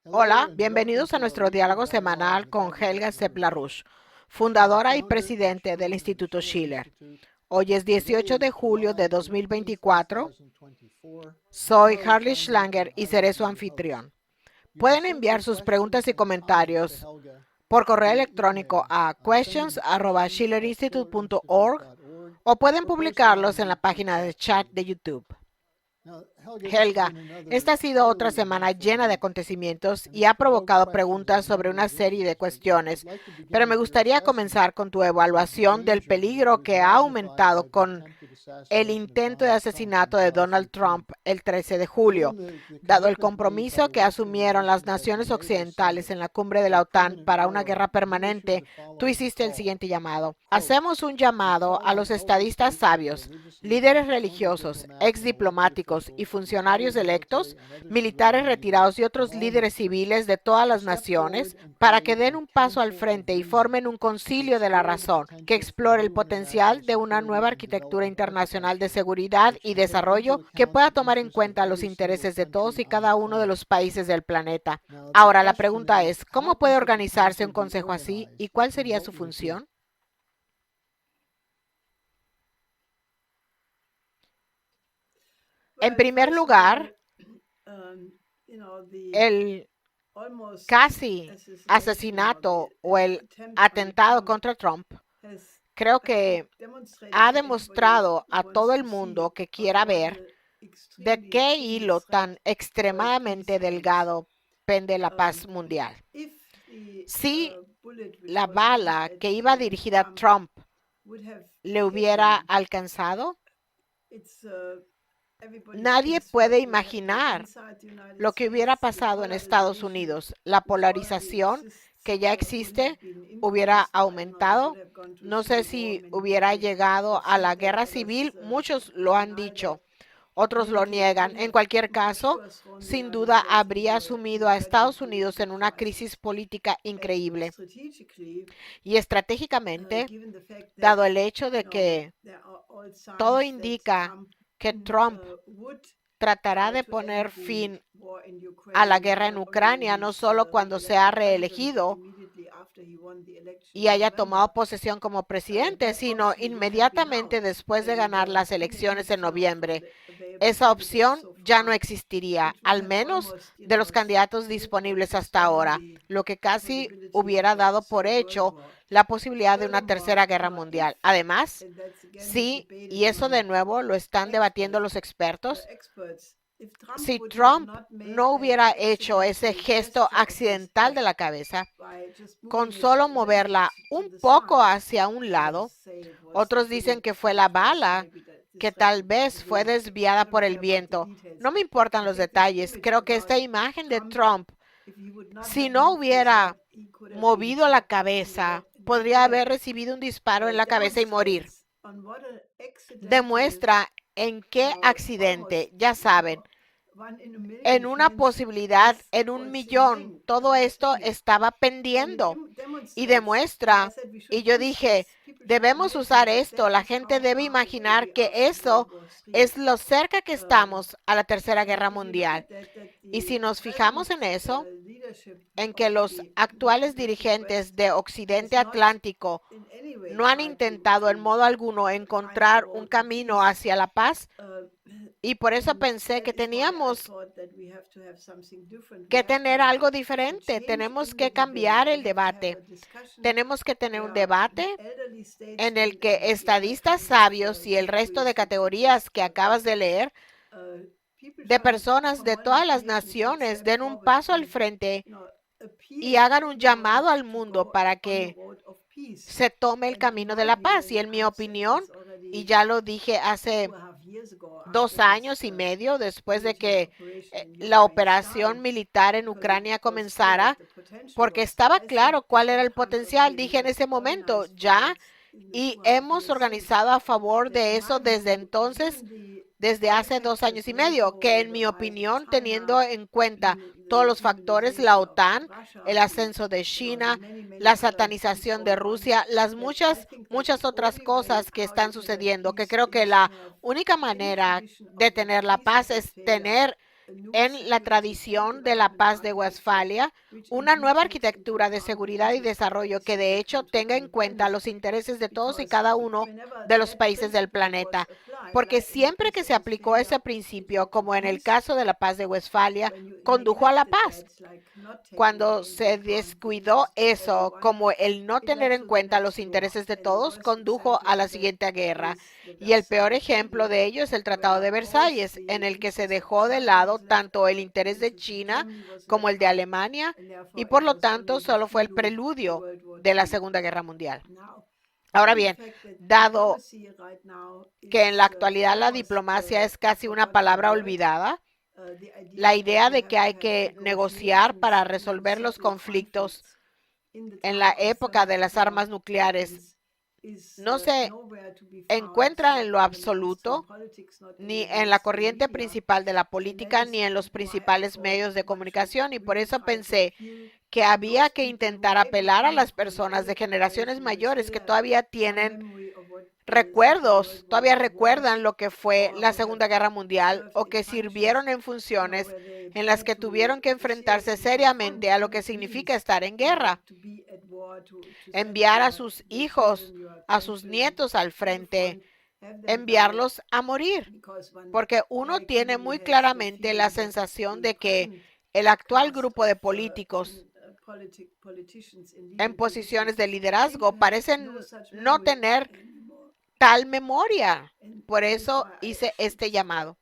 Hola, bienvenidos a nuestro diálogo semanal con Helga Sepp-LaRouche, fundadora y presidente del Instituto Schiller. Hoy es 18 de julio de 2024. Soy Harley Schlanger y seré su anfitrión. Pueden enviar sus preguntas y comentarios por correo electrónico a questions@schillerinstitute.org o pueden publicarlos en la página de chat de YouTube. Helga, esta ha sido otra semana llena de acontecimientos y ha provocado preguntas sobre una serie de cuestiones, pero me gustaría comenzar con tu evaluación del peligro que ha aumentado con el intento de asesinato de Donald Trump el 13 de julio, dado el compromiso que asumieron las naciones occidentales en la cumbre de la OTAN para una guerra permanente. Tú hiciste el siguiente llamado. Hacemos un llamado a los estadistas sabios, líderes religiosos, ex diplomáticos y funcionarios electos, militares retirados y otros líderes civiles de todas las naciones para que den un paso al frente y formen un concilio de la razón que explore el potencial de una nueva arquitectura internacional de seguridad y desarrollo que pueda tomar en cuenta los intereses de todos y cada uno de los países del planeta. Ahora, la pregunta es, ¿cómo puede organizarse un consejo así y cuál sería su función? En primer lugar, el casi asesinato o el atentado contra Trump creo que ha demostrado a todo el mundo que quiera ver de qué hilo tan extremadamente delgado pende la paz mundial. Si la bala que iba dirigida a Trump le hubiera alcanzado, nadie puede imaginar lo que hubiera pasado en Estados Unidos. La polarización que ya existe hubiera aumentado. No sé si hubiera llegado a la guerra civil. Muchos lo han dicho. Otros lo niegan. En cualquier caso, sin duda habría sumido a Estados Unidos en una crisis política increíble. Y estratégicamente, dado el hecho de que todo indica que Trump tratará de poner fin a la guerra en Ucrania, no solo cuando sea reelegido y haya tomado posesión como presidente, sino inmediatamente después de ganar las elecciones en noviembre. Esa opción ya no existiría, al menos de los candidatos disponibles hasta ahora, lo que casi hubiera dado por hecho la posibilidad de una tercera guerra mundial. Además, sí, y eso de nuevo lo están debatiendo los expertos, si Trump no hubiera hecho ese gesto accidental de la cabeza, con solo moverla un poco hacia un lado, otros dicen que fue la bala que tal vez fue desviada por el viento. No me importan los detalles. Creo que esta imagen de Trump, si no hubiera movido la cabeza, podría haber recibido un disparo en la cabeza y morir. Demuestra en qué accidente, ya saben, en una posibilidad en un millón, todo esto estaba pendiendo y demuestra, y yo dije, debemos usar esto, la gente debe imaginar que eso es lo cerca que estamos a la Tercera Guerra Mundial. Y si nos fijamos en eso, en que los actuales dirigentes de Occidente Atlántico no han intentado en modo alguno encontrar un camino hacia la paz, y por eso pensé que teníamos que tener algo diferente. Tenemos que cambiar el debate. Tenemos que tener un debate en el que estadistas sabios y el resto de categorías que acabas de leer, de personas de todas las naciones, den un paso al frente y hagan un llamado al mundo para que se tome el camino de la paz. Y en mi opinión, y ya lo dije hace 2 años y medio después de que la operación militar en Ucrania comenzara, porque estaba claro cuál era el potencial. Dije en ese momento, ya, y hemos organizado a favor de eso desde entonces, desde hace 2 años y medio, que en mi opinión, teniendo en cuenta todos los factores, la OTAN, el ascenso de China, la satanización de Rusia, las muchas otras cosas que están sucediendo, que creo que la única manera de tener la paz es tener en la tradición de la paz de Westfalia, una nueva arquitectura de seguridad y desarrollo que de hecho tenga en cuenta los intereses de todos y cada uno de los países del planeta. Porque siempre que se aplicó ese principio, como en el caso de la paz de Westfalia, condujo a la paz. Cuando se descuidó eso, como el no tener en cuenta los intereses de todos, condujo a la siguiente guerra. Y el peor ejemplo de ello es el Tratado de Versalles, en el que se dejó de lado tanto el interés de China como el de Alemania, y por lo tanto solo fue el preludio de la Segunda Guerra Mundial. Ahora bien, dado que en la actualidad la diplomacia es casi una palabra olvidada, la idea de que hay que negociar para resolver los conflictos en la época de las armas nucleares no se encuentra en lo absoluto ni en la corriente principal de la política ni en los principales medios de comunicación, y por eso pensé que había que intentar apelar a las personas de generaciones mayores que todavía tienen recuerdos, todavía recuerdan lo que fue la Segunda Guerra Mundial o que sirvieron en funciones en las que tuvieron que enfrentarse seriamente a lo que significa estar en guerra, enviar a sus hijos, a sus nietos al frente, enviarlos a morir, porque uno tiene muy claramente la sensación de que el actual grupo de políticos en posiciones de liderazgo parecen no tener tal memoria. Por eso hice este llamado.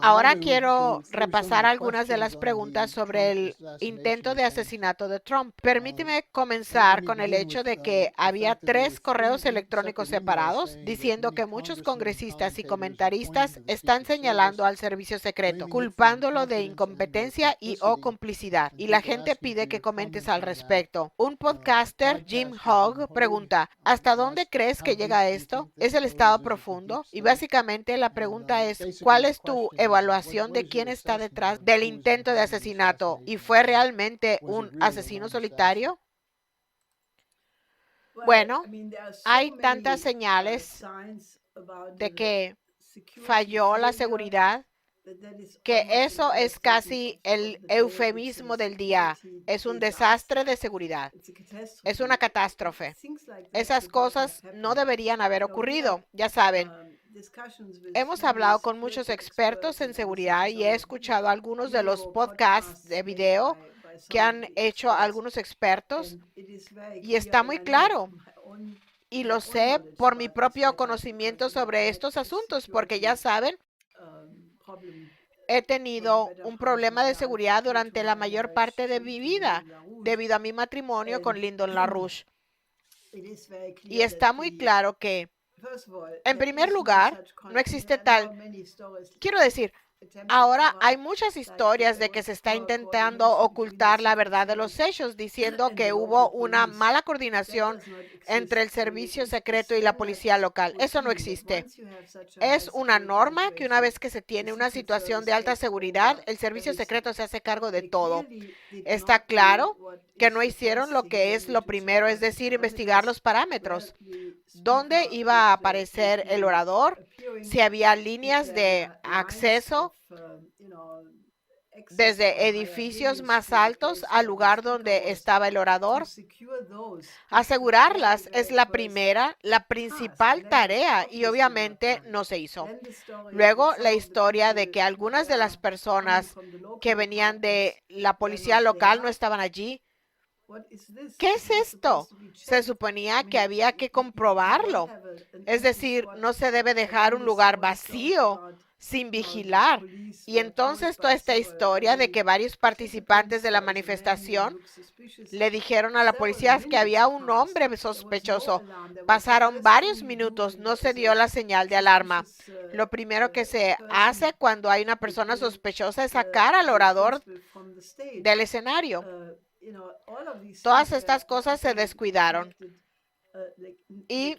Ahora quiero repasar algunas de las preguntas sobre el intento de asesinato de Trump. Permíteme comenzar con el hecho de que había 3 correos electrónicos separados diciendo que muchos congresistas y comentaristas están señalando al servicio secreto, culpándolo de incompetencia y o complicidad. Y la gente pide que comentes al respecto. Un podcaster, Jim Hogg, pregunta, ¿hasta dónde crees que llega esto? ¿Es el estado profundo? Y básicamente la pregunta es, ¿cuál es tu evaluación de quién está detrás del intento de asesinato? ¿Y fue realmente un asesino solitario? Bueno, hay tantas señales de que falló la seguridad que eso es casi el eufemismo del día. Es un desastre de seguridad. Es una catástrofe. Esas cosas no deberían haber ocurrido. Ya saben, hemos hablado con muchos expertos en seguridad y he escuchado algunos de los podcasts de video que han hecho algunos expertos y está muy claro. Y lo sé por mi propio conocimiento sobre estos asuntos, porque ya saben, he tenido un problema de seguridad durante la mayor parte de mi vida debido a mi matrimonio con Lyndon LaRouche. Y está muy claro que, en primer lugar, no existe tal, quiero decir, ahora hay muchas historias de que se está intentando ocultar la verdad de los hechos, diciendo que hubo una mala coordinación entre el servicio secreto y la policía local. Eso no existe. Es una norma que una vez que se tiene una situación de alta seguridad, el servicio secreto se hace cargo de todo. Está claro que no hicieron lo que es lo primero, es decir, investigar los parámetros. ¿Dónde iba a aparecer el orador? Si había líneas de acceso desde edificios más altos al lugar donde estaba el orador. Asegurarlas es la principal tarea y obviamente no se hizo. Luego, la historia de que algunas de las personas que venían de la policía local no estaban allí. ¿Qué es esto? Se suponía que había que comprobarlo. Es decir, no se debe dejar un lugar vacío sin vigilar. Y entonces toda esta historia de que varios participantes de la manifestación le dijeron a la policía que había un hombre sospechoso. Pasaron varios minutos, no se dio la señal de alarma. Lo primero que se hace cuando hay una persona sospechosa es sacar al orador del escenario. Todas estas cosas se descuidaron y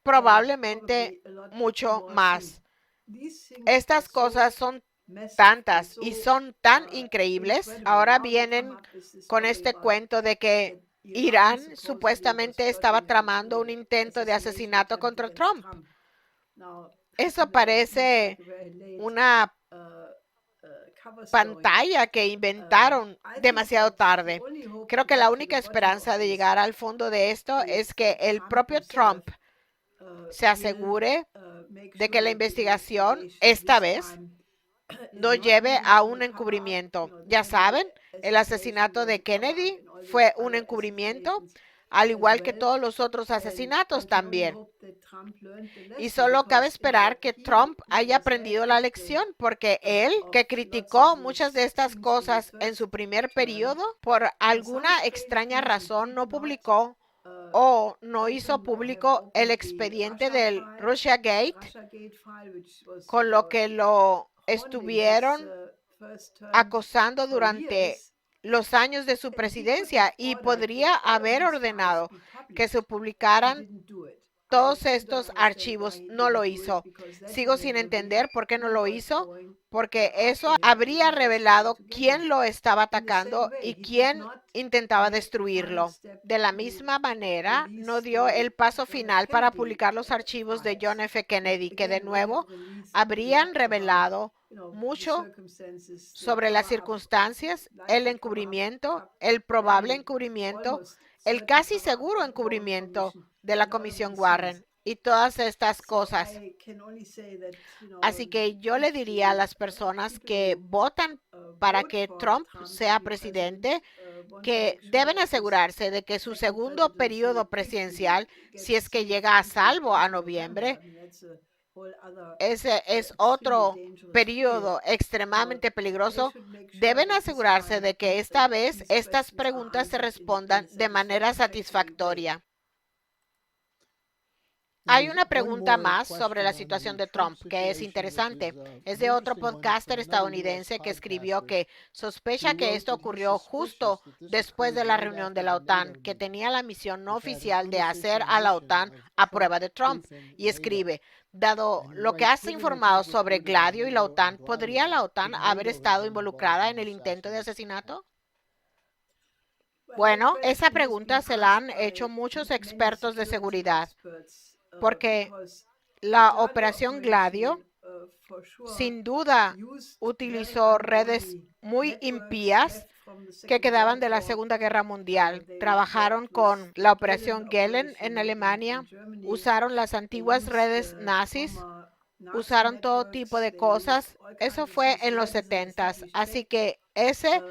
probablemente mucho más. Estas cosas son tantas y son tan increíbles. Ahora vienen con este cuento de que Irán supuestamente estaba tramando un intento de asesinato contra Trump. Eso parece una pantalla que inventaron demasiado tarde. Creo que la única esperanza de llegar al fondo de esto es que el propio Trump se asegure de que la investigación esta vez no lleve a un encubrimiento. Ya saben, el asesinato de Kennedy fue un encubrimiento, al igual que todos los otros asesinatos también. Y solo cabe esperar que Trump haya aprendido la lección, porque él, que criticó muchas de estas cosas en su primer periodo, por alguna extraña razón no publicó o no hizo público el expediente del Russiagate, con lo que lo estuvieron acosando durante los años de su presidencia, y podría haber ordenado que se publicaran todos estos archivos. No lo hizo. Sigo sin entender por qué no lo hizo, porque eso habría revelado quién lo estaba atacando y quién intentaba destruirlo. De la misma manera, no dio el paso final para publicar los archivos de John F. Kennedy, que de nuevo habrían revelado mucho sobre las circunstancias, el encubrimiento, el probable encubrimiento, el casi seguro encubrimiento de la Comisión Warren y todas estas cosas. Así que yo le diría a las personas que votan para que Trump sea presidente que deben asegurarse de que su segundo periodo presidencial, si es que llega a salvo a noviembre, ese es otro periodo extremadamente peligroso. Deben asegurarse de que esta vez estas preguntas se respondan de manera satisfactoria. Hay una pregunta más sobre la situación de Trump que es interesante. Es de otro podcaster estadounidense que escribió que sospecha que esto ocurrió justo después de la reunión de la OTAN, que tenía la misión no oficial de hacer a la OTAN a prueba de Trump. Y escribe: dado lo que has informado sobre Gladio y la OTAN, ¿podría la OTAN haber estado involucrada en el intento de asesinato? Bueno, esa pregunta se la han hecho muchos expertos de seguridad, porque la operación Gladio sin duda utilizó redes muy impías que quedaban de la Segunda Guerra Mundial. Trabajaron con la operación Gehlen en Alemania, usaron las antiguas redes nazis, usaron todo tipo de cosas. Eso fue en los 70s. Así que ese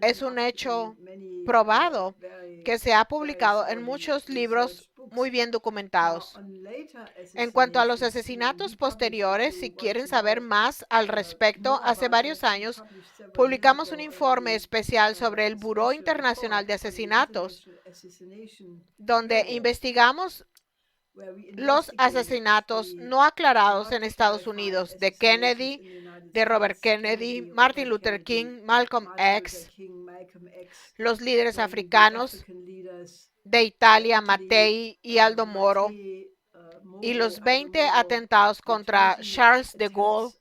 es un hecho probado que se ha publicado en muchos libros muy bien documentados. En cuanto a los asesinatos posteriores, si quieren saber más al respecto, hace varios años publicamos un informe especial sobre el Buró Internacional de Asesinatos, donde investigamos los asesinatos no aclarados en Estados Unidos de Kennedy, de Robert Kennedy, Martin Luther King, Malcolm X, los líderes africanos de Italia, Mattei y Aldo Moro, y los 20 atentados contra Charles de Gaulle.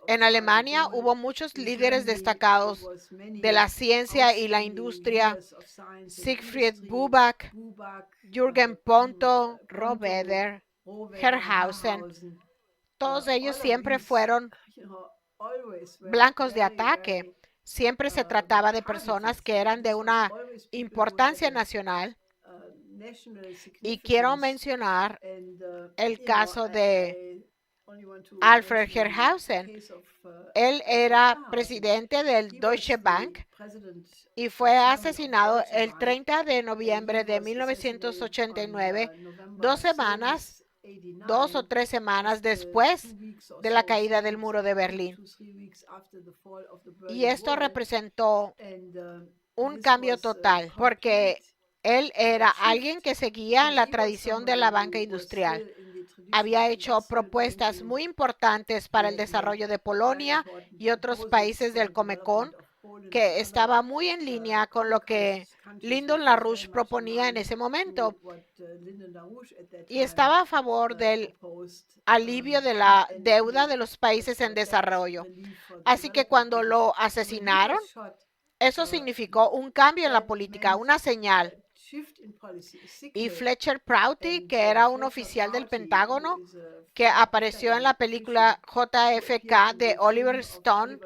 En Alemania hubo muchos líderes destacados de la ciencia y la industria: Siegfried Buback, Jürgen Ponto, Rohwedder, Herrhausen. Todos ellos siempre fueron blancos de ataque. Siempre se trataba de personas que eran de una importancia nacional. Y quiero mencionar el caso de Alfred Herrhausen. Él era presidente del Deutsche Bank y fue asesinado el 30 de noviembre de 1989, 2 o 3 semanas después de la caída del muro de Berlín. Y esto representó un cambio total, porque él era alguien que seguía en la tradición de la banca industrial. Había hecho propuestas muy importantes para el desarrollo de Polonia y otros países del Comecon, que estaba muy en línea con lo que Lyndon LaRouche proponía en ese momento, y estaba a favor del alivio de la deuda de los países en desarrollo. Así que cuando lo asesinaron, eso significó un cambio en la política, una señal. Y Fletcher Prouty, que era un oficial del Pentágono, que apareció en la película JFK de Oliver Stone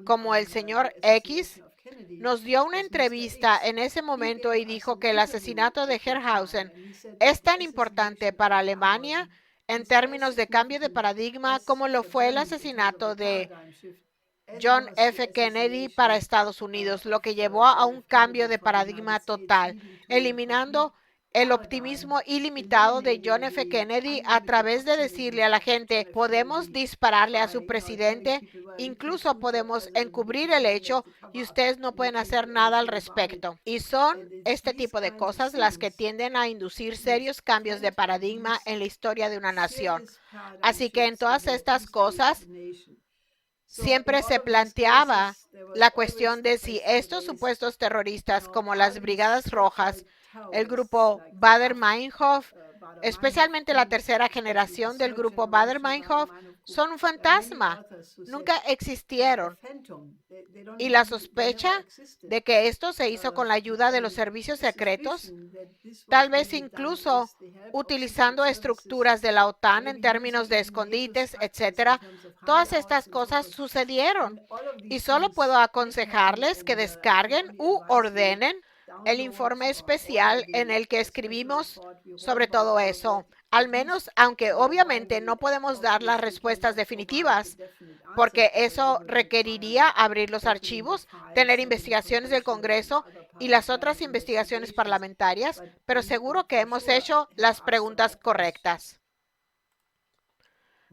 como el señor X, nos dio una entrevista en ese momento y dijo que el asesinato de Herrhausen es tan importante para Alemania en términos de cambio de paradigma como lo fue el asesinato de John F. Kennedy para Estados Unidos, lo que llevó a un cambio de paradigma total, eliminando el optimismo ilimitado de John F. Kennedy a través de decirle a la gente, podemos dispararle a su presidente, incluso podemos encubrir el hecho y ustedes no pueden hacer nada al respecto. Y son este tipo de cosas las que tienden a inducir serios cambios de paradigma en la historia de una nación. Así que en todas estas cosas, siempre se planteaba la cuestión de si estos supuestos terroristas como las Brigadas Rojas, el grupo Baader-Meinhof, especialmente la tercera generación del grupo Baader-Meinhof, son un fantasma. Nunca existieron. Y la sospecha de que esto se hizo con la ayuda de los servicios secretos, tal vez incluso utilizando estructuras de la OTAN en términos de escondites, etcétera. Todas estas cosas sucedieron y solo puedo aconsejarles que descarguen u ordenen el informe especial en el que escribimos sobre todo eso. Al menos, aunque obviamente no podemos dar las respuestas definitivas, porque eso requeriría abrir los archivos, tener investigaciones del Congreso y las otras investigaciones parlamentarias, pero seguro que hemos hecho las preguntas correctas.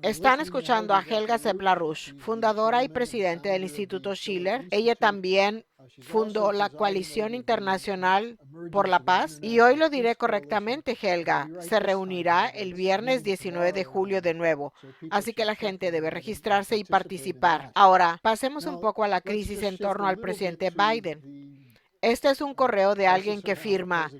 Están escuchando a Helga Zepp-LaRouche, fundadora y presidente del Instituto Schiller. Ella también fundó la Coalición Internacional por la Paz. Y hoy lo diré correctamente, Helga. Se reunirá el viernes 19 de julio de nuevo. Así que la gente debe registrarse y participar. Ahora, pasemos un poco a la crisis en torno al presidente Biden. Este es un correo de alguien que firma,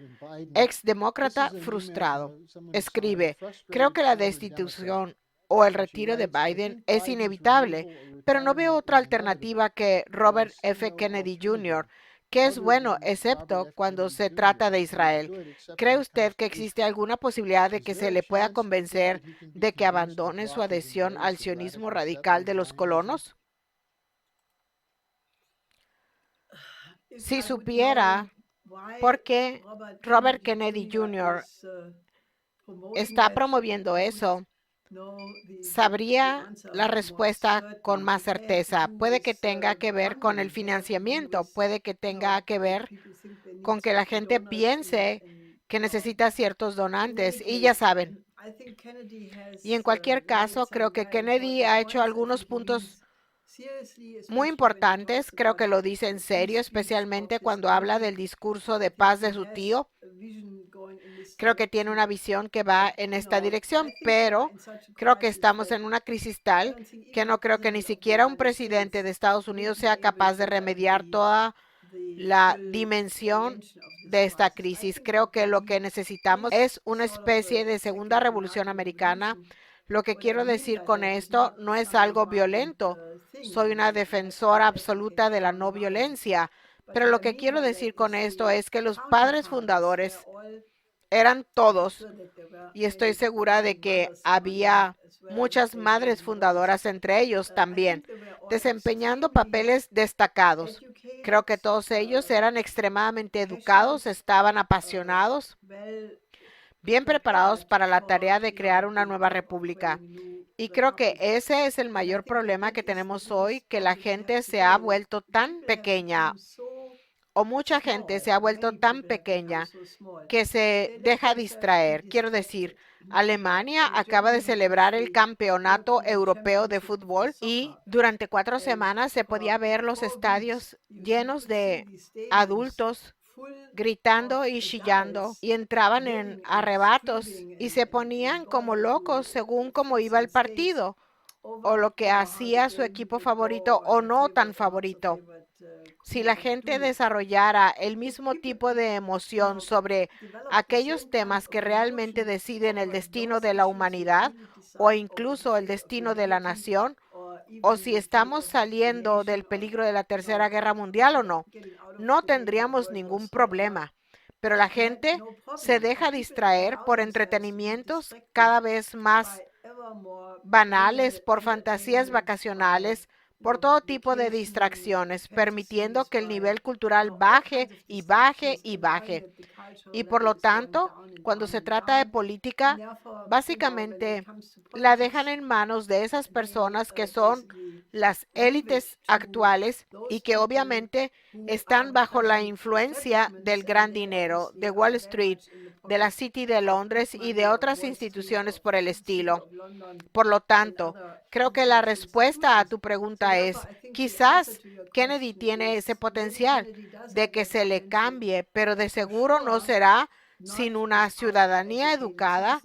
exdemócrata frustrado. Escribe, creo que la destitución o el retiro de Biden es inevitable, pero no veo otra alternativa que Robert F. Kennedy Jr., que es bueno, excepto cuando se trata de Israel. ¿Cree usted que existe alguna posibilidad de que se le pueda convencer de que abandone su adhesión al sionismo radical de los colonos? Si supiera por qué Robert Kennedy Jr. está promoviendo eso, sabría la respuesta con más certeza. Puede que tenga que ver con el financiamiento, puede que tenga que ver con que la gente piense que necesita ciertos donantes y ya saben. Y en cualquier caso, creo que Kennedy ha hecho algunos puntos muy importantes, creo que lo dice en serio, especialmente cuando habla del discurso de paz de su tío. Creo que tiene una visión que va en esta dirección, pero creo que estamos en una crisis tal que no creo que ni siquiera un presidente de Estados Unidos sea capaz de remediar toda la dimensión de esta crisis. Creo que lo que necesitamos es una especie de segunda revolución americana. Lo que quiero decir con esto no es algo violento. Soy una defensora absoluta de la no violencia. Pero lo que quiero decir con esto es que los padres fundadores eran todos, y estoy segura de que había muchas madres fundadoras entre ellos también, desempeñando papeles destacados. Creo que todos ellos eran extremadamente educados, estaban apasionados, bien preparados para la tarea de crear una nueva república. Y creo que ese es el mayor problema que tenemos hoy, que la gente se ha vuelto tan pequeña, o mucha gente se ha vuelto tan pequeña que se deja distraer. Quiero decir, Alemania acaba de celebrar el campeonato europeo de fútbol y durante 4 semanas se podía ver los estadios llenos de adultos gritando y chillando y entraban en arrebatos y se ponían como locos según cómo iba el partido o lo que hacía su equipo favorito o no tan favorito. Si la gente desarrollara el mismo tipo de emoción sobre aquellos temas que realmente deciden el destino de la humanidad o incluso el destino de la nación, o si estamos saliendo del peligro de la Tercera Guerra Mundial o no, no tendríamos ningún problema. pero la gente se deja distraer por entretenimientos cada vez más banales, por fantasías vacacionales, por todo tipo de distracciones, permitiendo que el nivel cultural baje y baje y baje. Y por lo tanto, cuando se trata de política, básicamente la dejan en manos de esas personas que son las élites actuales y que obviamente están bajo la influencia del gran dinero, de Wall Street, de la City de Londres y de otras instituciones por el estilo. Por lo tanto, creo que la respuesta a tu pregunta es, quizás Kennedy tiene ese potencial de que se le cambie, pero de seguro no será sin una ciudadanía educada,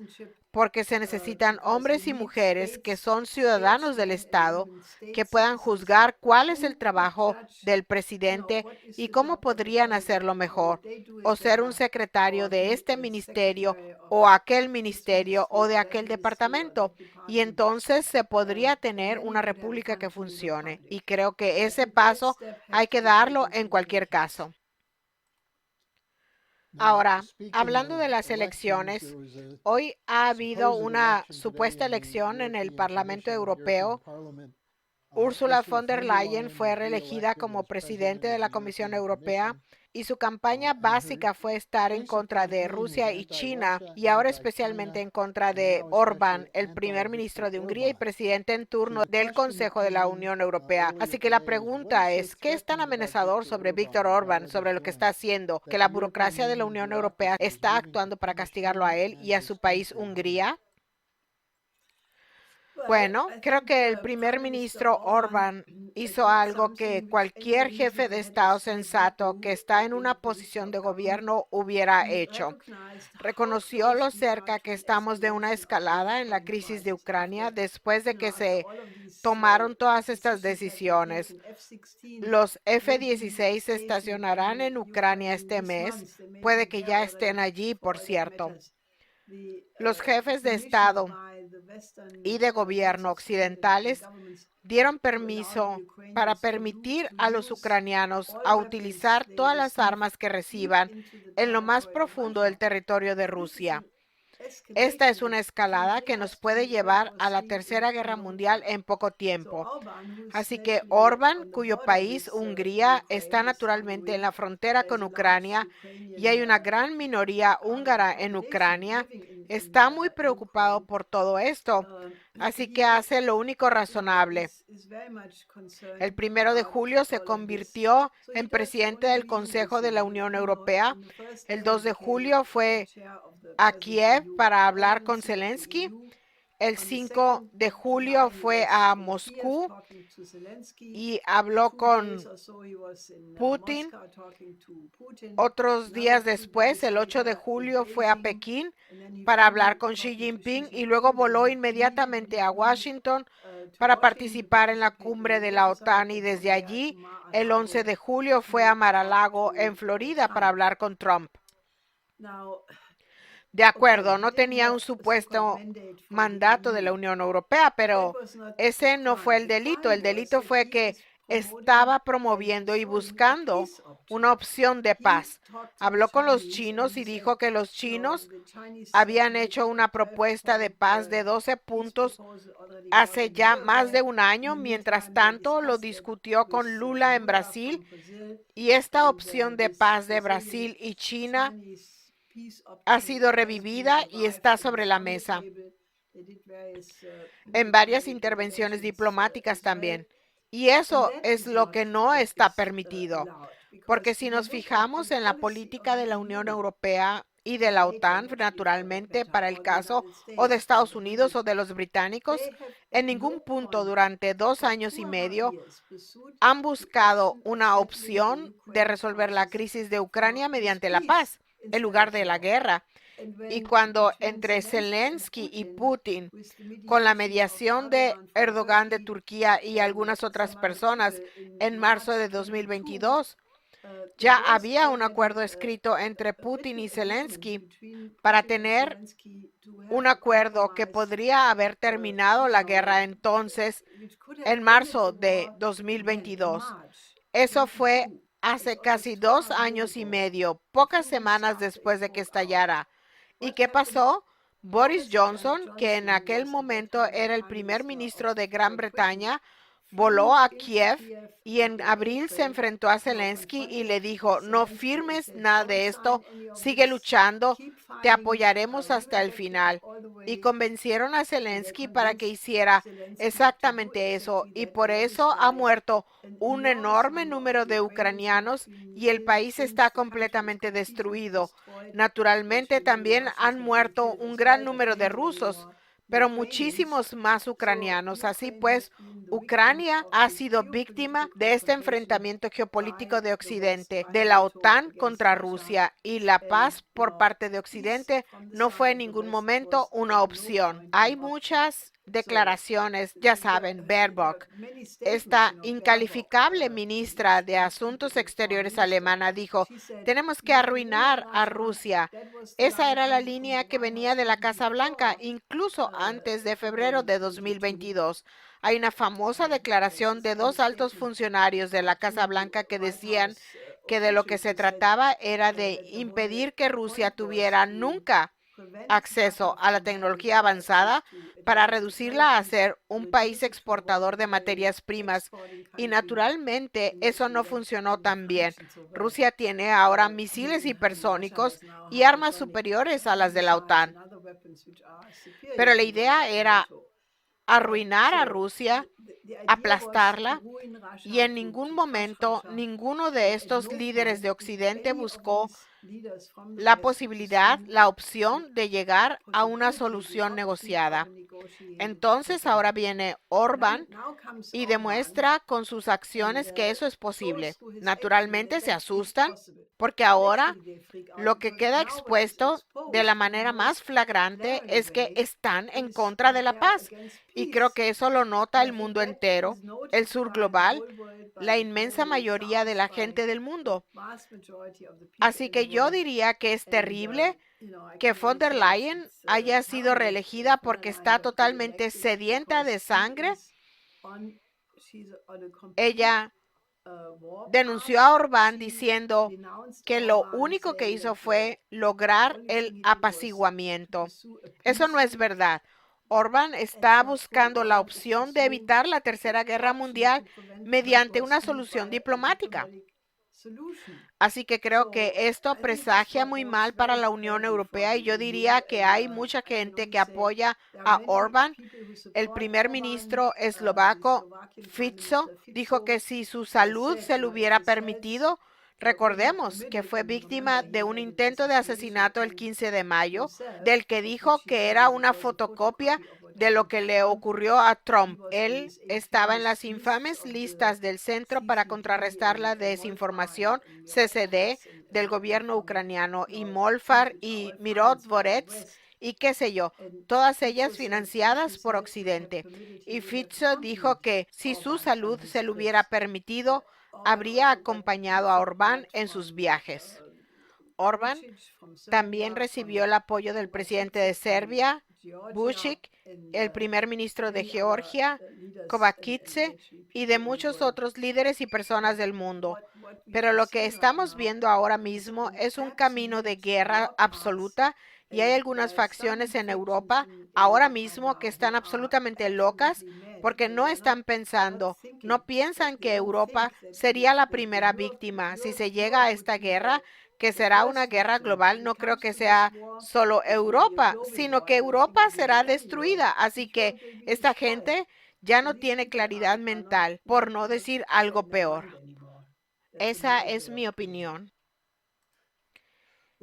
porque se necesitan hombres y mujeres que son ciudadanos del Estado, que puedan juzgar cuál es el trabajo del presidente y cómo podrían hacerlo mejor, o ser un secretario de este ministerio o aquel ministerio o de aquel departamento. Y entonces se podría tener una república que funcione. Y creo que ese paso hay que darlo en cualquier caso. Ahora, hablando de las elecciones, hoy ha habido una supuesta elección en el Parlamento Europeo. Ursula von der Leyen fue reelegida como presidente de la Comisión Europea y su campaña básica fue estar en contra de Rusia y China y ahora especialmente en contra de Orbán, el primer ministro de Hungría y presidente en turno del Consejo de la Unión Europea. Así que la pregunta es, ¿qué es tan amenazador sobre Víctor Orbán, sobre lo que está haciendo, que la burocracia de la Unión Europea está actuando para castigarlo a él y a su país, Hungría? Bueno, creo que el primer ministro Orbán hizo algo que cualquier jefe de Estado sensato que está en una posición de gobierno hubiera hecho. Reconoció lo cerca que estamos de una escalada en la crisis de Ucrania después de que se tomaron todas estas decisiones. Los F-16 se estacionarán en Ucrania este mes. Puede que ya estén allí, por cierto. Los jefes de Estado y de gobierno occidentales dieron permiso para permitir a los ucranianos a utilizar todas las armas que reciban en lo más profundo del territorio de Rusia. Esta es una escalada que nos puede llevar a la Tercera Guerra Mundial en poco tiempo. Así que Orbán, cuyo país, Hungría, está naturalmente en la frontera con Ucrania y hay una gran minoría húngara en Ucrania, está muy preocupado por todo esto. Así que hace lo único razonable. El 1 de julio se convirtió en presidente del Consejo de la Unión Europea. El 2 de julio fue a Kiev para hablar con Zelensky. El 5 de julio fue a Moscú y habló con Putin. Otros días después, el 8 de julio, fue a Pekín para hablar con Xi Jinping y luego voló inmediatamente a Washington para participar en la cumbre de la OTAN y desde allí, el 11 de julio, fue a Mar-a-Lago, en Florida, para hablar con Trump. De acuerdo, no tenía un supuesto mandato de la Unión Europea, pero ese no fue el delito. El delito fue que estaba promoviendo y buscando una opción de paz. Habló con los chinos y dijo que los chinos habían hecho una propuesta de paz de 12 puntos hace ya más de un año. Mientras tanto, lo discutió con Lula en Brasil y esta opción de paz de Brasil y China ha sido revivida y está sobre la mesa en varias intervenciones diplomáticas también. Y eso es lo que no está permitido, porque si nos fijamos en la política de la Unión Europea y de la OTAN, naturalmente, para el caso o de Estados Unidos o de los británicos, en ningún punto durante 2 años y medio han buscado una opción de resolver la crisis de Ucrania mediante la paz, en lugar de la guerra. Y cuando entre Zelensky y Putin, con la mediación de Erdogan de Turquía y algunas otras personas en marzo de 2022, ya había un acuerdo escrito entre Putin y Zelensky para tener un acuerdo que podría haber terminado la guerra entonces en marzo de 2022. Eso fue hace casi 2 años y medio, pocas semanas después de que estallara. ¿Y qué pasó? Boris Johnson, que en aquel momento era el primer ministro de Gran Bretaña, voló a Kiev y en abril se enfrentó a Zelensky y le dijo, no firmes nada de esto, sigue luchando, te apoyaremos hasta el final. Y convencieron a Zelensky para que hiciera exactamente eso. Y por eso ha muerto un enorme número de ucranianos y el país está completamente destruido. Naturalmente también han muerto un gran número de rusos, pero muchísimos más ucranianos. Así pues, Ucrania ha sido víctima de este enfrentamiento geopolítico de Occidente, de la OTAN contra Rusia, y la paz por parte de Occidente no fue en ningún momento una opción. Hay muchas declaraciones, ya saben, Baerbock, esta incalificable ministra de Asuntos Exteriores alemana, dijo, tenemos que arruinar a Rusia. Esa era la línea que venía de la Casa Blanca, incluso antes de febrero de 2022. Hay una famosa declaración de dos altos funcionarios de la Casa Blanca que decían que de lo que se trataba era de impedir que Rusia tuviera nunca acceso a la tecnología avanzada para reducirla a ser un país exportador de materias primas. Y naturalmente eso no funcionó tan bien. Rusia tiene ahora misiles hipersónicos y armas superiores a las de la OTAN. Pero la idea era arruinar a Rusia, aplastarla, y en ningún momento ninguno de estos líderes de Occidente buscó la posibilidad, la opción de llegar a una solución negociada. Entonces ahora viene Orbán y demuestra con sus acciones que eso es posible. Naturalmente se asustan porque ahora lo que queda expuesto de la manera más flagrante es que están en contra de la paz. Y creo que eso lo nota el mundo entero, el sur global, la inmensa mayoría de la gente del mundo. Así que yo diría que es terrible que von der Leyen haya sido reelegida porque está totalmente sedienta de sangre. Ella denunció a Orbán diciendo que lo único que hizo fue lograr el apaciguamiento. Eso no es verdad. Orbán está buscando la opción de evitar la Tercera Guerra Mundial mediante una solución diplomática. Así que creo que esto presagia muy mal para la Unión Europea y yo diría que hay mucha gente que apoya a Orbán. El primer ministro eslovaco Fico dijo que si su salud se lo hubiera permitido, recordemos que fue víctima de un intento de asesinato el 15 de mayo, del que dijo que era una fotocopia de lo que le ocurrió a Trump. Él estaba en las infames listas del Centro para Contrarrestar la Desinformación, CCD, del gobierno ucraniano, y Molfar y Mirotvorets, y qué sé yo, todas ellas financiadas por Occidente. Y Fico dijo que si su salud se lo hubiera permitido, habría acompañado a Orbán en sus viajes. Orbán también recibió el apoyo del presidente de Serbia, Vučić, el primer ministro de Georgia, Kovačić, y de muchos otros líderes y personas del mundo. Pero lo que estamos viendo ahora mismo es un camino de guerra absoluta y hay algunas facciones en Europa ahora mismo que están absolutamente locas porque no están pensando, no piensan que Europa sería la primera víctima si se llega a esta guerra, que será una guerra global. No creo que sea solo Europa, sino que Europa será destruida. Así que esta gente ya no tiene claridad mental, por no decir algo peor. Esa es mi opinión.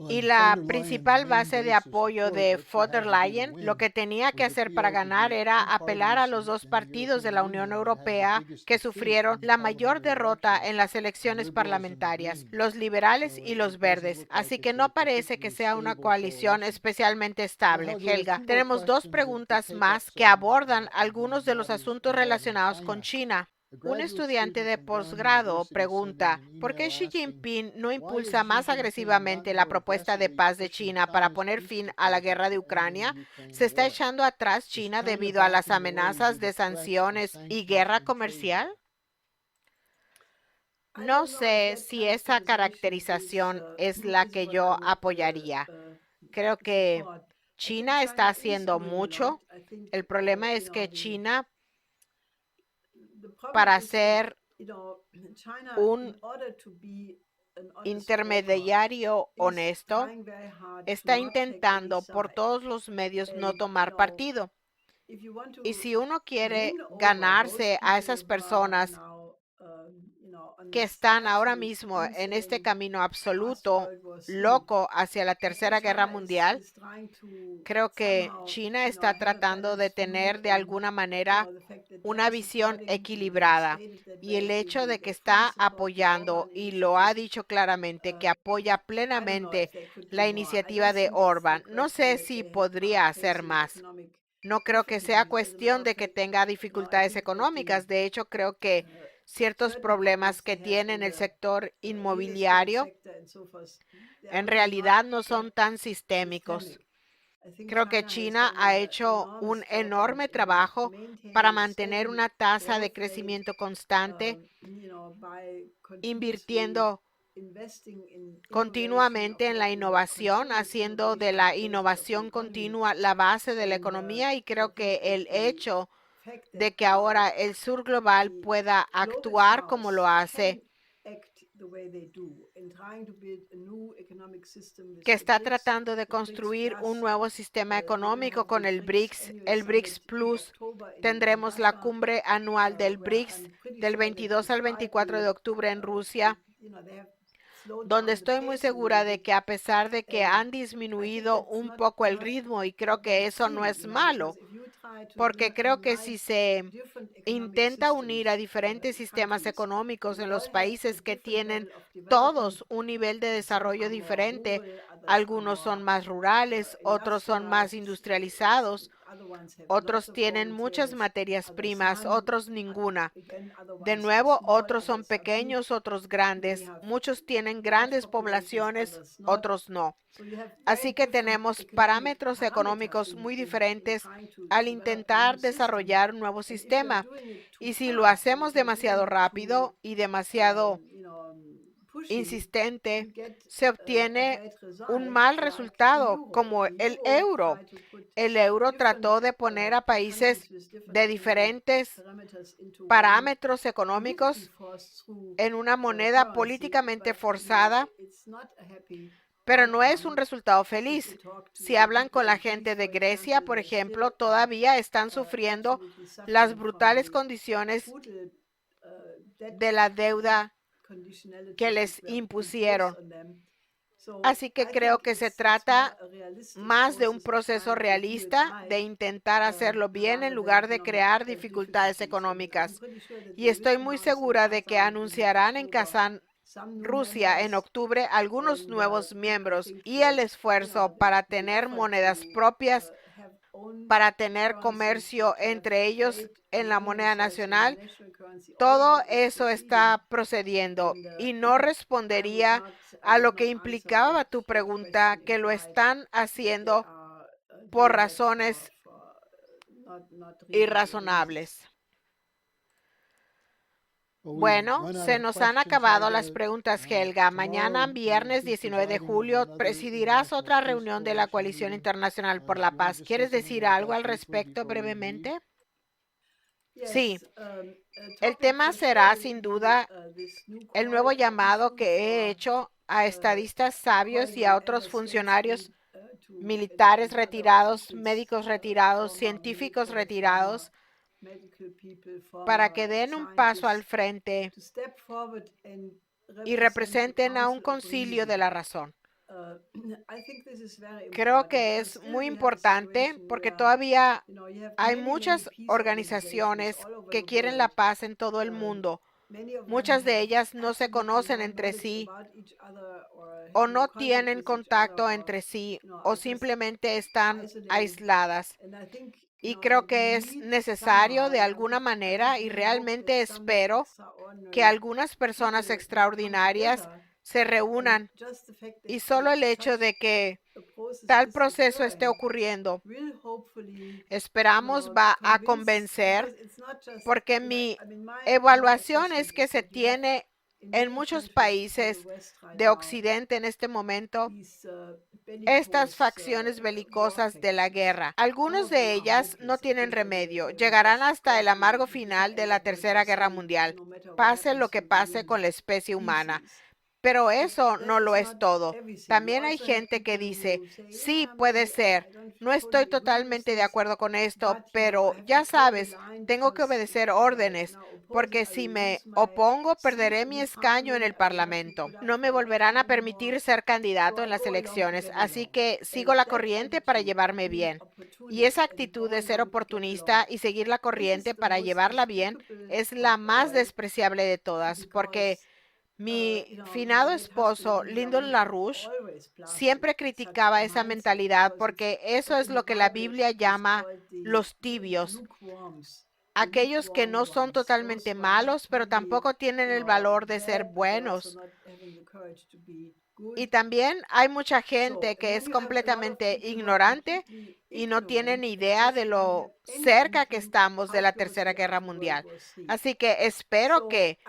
Y la principal base de apoyo de von der Leyen, lo que tenía que hacer para ganar era apelar a los dos partidos de la Unión Europea que sufrieron la mayor derrota en las elecciones parlamentarias, los liberales y los verdes. Así que no parece que sea una coalición especialmente estable. Helga, tenemos dos preguntas más que abordan algunos de los asuntos relacionados con China. Un estudiante de posgrado pregunta, ¿por qué Xi Jinping no impulsa más agresivamente la propuesta de paz de China para poner fin a la guerra de Ucrania? ¿Se está echando atrás China debido a las amenazas de sanciones y guerra comercial? No sé si esa caracterización es la que yo apoyaría. Creo que China está haciendo mucho. El problema es que China, para ser un intermediario honesto, está intentando por todos los medios no tomar partido. Y si uno quiere ganarse a esas personas que están ahora mismo en este camino absoluto, loco, hacia la Tercera Guerra Mundial, creo que China está tratando de tener de alguna manera una visión equilibrada. Y el hecho de que está apoyando, y lo ha dicho claramente, que apoya plenamente la iniciativa de Orbán, no sé si podría hacer más. No creo que sea cuestión de que tenga dificultades económicas. De hecho, creo que ciertos problemas que tiene en el sector inmobiliario en realidad no son tan sistémicos. Creo que China ha hecho un enorme trabajo para mantener una tasa de crecimiento constante, invirtiendo continuamente en la innovación, haciendo de la innovación continua la base de la economía, y creo que el hecho de que ahora el sur global pueda actuar como lo hace, que está tratando de construir un nuevo sistema económico con el BRICS Plus. Tendremos la cumbre anual del BRICS del 22 al 24 de octubre en Rusia, donde estoy muy segura de que, a pesar de que han disminuido un poco el ritmo, y creo que eso no es malo, porque creo que si se intenta unir a diferentes sistemas económicos en los países que tienen todos un nivel de desarrollo diferente, algunos son más rurales, otros son más industrializados, otros tienen muchas materias primas, otros ninguna. De nuevo, otros son pequeños, otros grandes. Muchos tienen grandes poblaciones, otros no. Así que tenemos parámetros económicos muy diferentes al intentar desarrollar un nuevo sistema. Y si lo hacemos demasiado rápido y demasiado insistente, se obtiene un mal resultado, como el euro. El euro trató de poner a países de diferentes parámetros económicos en una moneda políticamente forzada, pero no es un resultado feliz. Si hablan con la gente de Grecia, por ejemplo, todavía están sufriendo las brutales condiciones de la deuda que les impusieron. Así que creo que se trata más de un proceso realista de intentar hacerlo bien en lugar de crear dificultades económicas. Y estoy muy segura de que anunciarán en Kazán, Rusia, en octubre, algunos nuevos miembros, y el esfuerzo para tener monedas propias, para tener comercio entre ellos en la moneda nacional. Todo eso está procediendo, y no respondería a lo que implicaba tu pregunta, que lo están haciendo por razones irrazonables. Bueno, se nos han acabado las preguntas, Helga. Mañana, viernes 19 de julio, presidirás otra reunión de la Coalición Internacional por la Paz. ¿Quieres decir algo al respecto brevemente? Sí, el tema será sin duda el nuevo llamado que he hecho a estadistas sabios y a otros funcionarios militares retirados, médicos retirados, científicos retirados, para que den un paso al frente y representen a un concilio de la razón. Creo que es muy importante porque todavía hay muchas organizaciones que quieren la paz en todo el mundo. Muchas de ellas no se conocen entre sí, o no tienen contacto entre sí, o simplemente están aisladas. Y creo que es necesario de alguna manera, y realmente espero que algunas personas extraordinarias se reúnan, y solo el hecho de que tal proceso esté ocurriendo, esperamos va a convencer, porque mi evaluación es que se tiene En muchos países de Occidente en este momento, estas facciones belicosas de la guerra, algunas de ellas no tienen remedio, llegarán hasta el amargo final de la Tercera Guerra Mundial, pase lo que pase con la especie humana. Pero eso no lo es todo. También hay gente que dice, sí, puede ser, no estoy totalmente de acuerdo con esto, pero ya sabes, tengo que obedecer órdenes, porque si me opongo, perderé mi escaño en el Parlamento. No me volverán a permitir ser candidato en las elecciones, así que sigo la corriente para llevarme bien. Y esa actitud de ser oportunista y seguir la corriente para llevarla bien es la más despreciable de todas, porque mi finado esposo, Lyndon LaRouche, siempre criticaba esa mentalidad porque eso es lo que la Biblia llama los tibios, aquellos que no son totalmente malos, pero tampoco tienen el valor de ser buenos. Y también hay mucha gente que es completamente ignorante y no tiene ni idea de lo cerca que estamos de la Tercera Guerra Mundial. Así que espero que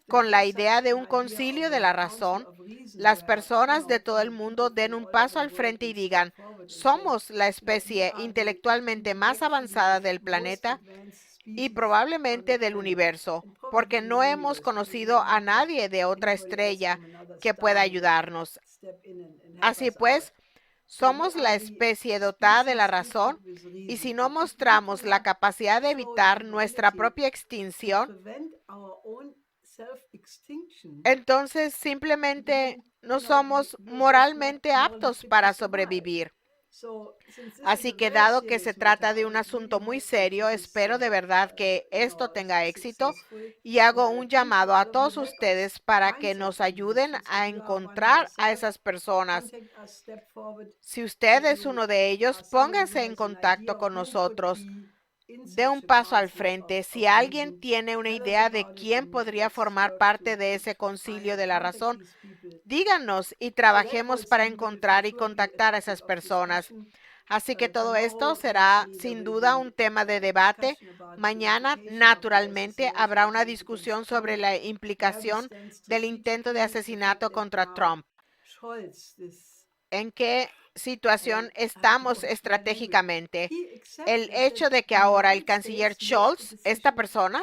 con la idea de un concilio de la razón, las personas de todo el mundo den un paso al frente y digan, somos la especie intelectualmente más avanzada del planeta y probablemente del universo, porque no hemos conocido a nadie de otra estrella que pueda ayudarnos. Así pues, somos la especie dotada de la razón y si no mostramos la capacidad de evitar nuestra propia extinción, entonces simplemente no somos moralmente aptos para sobrevivir. Así que dado que se trata de un asunto muy serio, espero de verdad que esto tenga éxito y hago un llamado a todos ustedes para que nos ayuden a encontrar a esas personas. Si usted es uno de ellos, póngase en contacto con nosotros. Dé un paso al frente. Si alguien tiene una idea de quién podría formar parte de ese concilio de la razón, díganos y trabajemos para encontrar y contactar a esas personas. Así que todo esto será sin duda un tema de debate. Mañana, naturalmente, habrá una discusión sobre la implicación del intento de asesinato contra Trump. ¿En qué situación estamos estratégicamente? El hecho de que ahora el canciller Scholz, esta persona,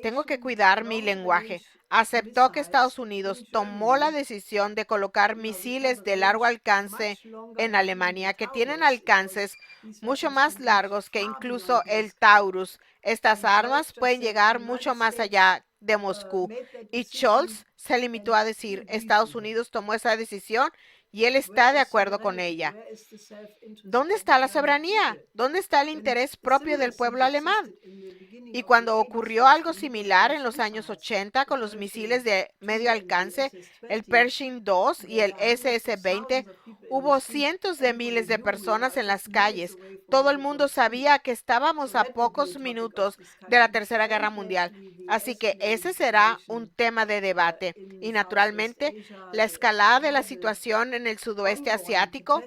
tengo que cuidar mi lenguaje, aceptó que Estados Unidos tomó la decisión de colocar misiles de largo alcance en Alemania, que tienen alcances mucho más largos que incluso el Taurus. Estas armas pueden llegar mucho más allá de Moscú. Y Scholz se limitó a decir, Estados Unidos tomó esa decisión y él está de acuerdo con ella. ¿Dónde está la soberanía? ¿Dónde está el interés propio del pueblo alemán? Y cuando ocurrió algo similar en los años 80 con los misiles de medio alcance, el Pershing 2 y el SS-20, hubo cientos de miles de personas en las calles. Todo el mundo sabía que estábamos a pocos minutos de la Tercera Guerra Mundial. Así que ese será un tema de debate. Y naturalmente, la escalada de la situación en el sudoeste asiático,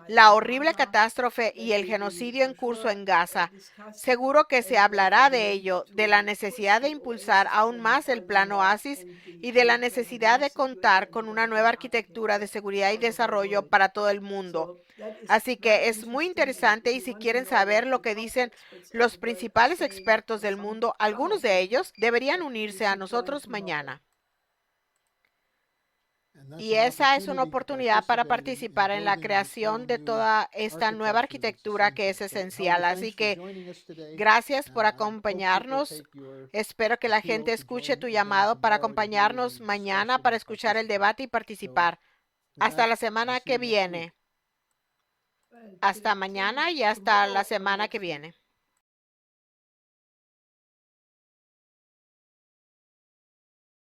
la horrible catástrofe y el genocidio en curso en Gaza. Seguro que se hablará de ello, de la necesidad de impulsar aún más el plan Oasis y de la necesidad de contar con una nueva arquitectura de seguridad y desarrollo para todo el mundo. Así que es muy interesante y si quieren saber lo que dicen los principales expertos del mundo, algunos de ellos deberían unirse a nosotros mañana. Y esa es una oportunidad para participar en la creación de toda esta nueva arquitectura que es esencial. Así que gracias por acompañarnos. Espero que la gente escuche tu llamado para acompañarnos mañana para escuchar el debate y participar. Hasta la semana que viene. Hasta mañana y hasta la semana que viene.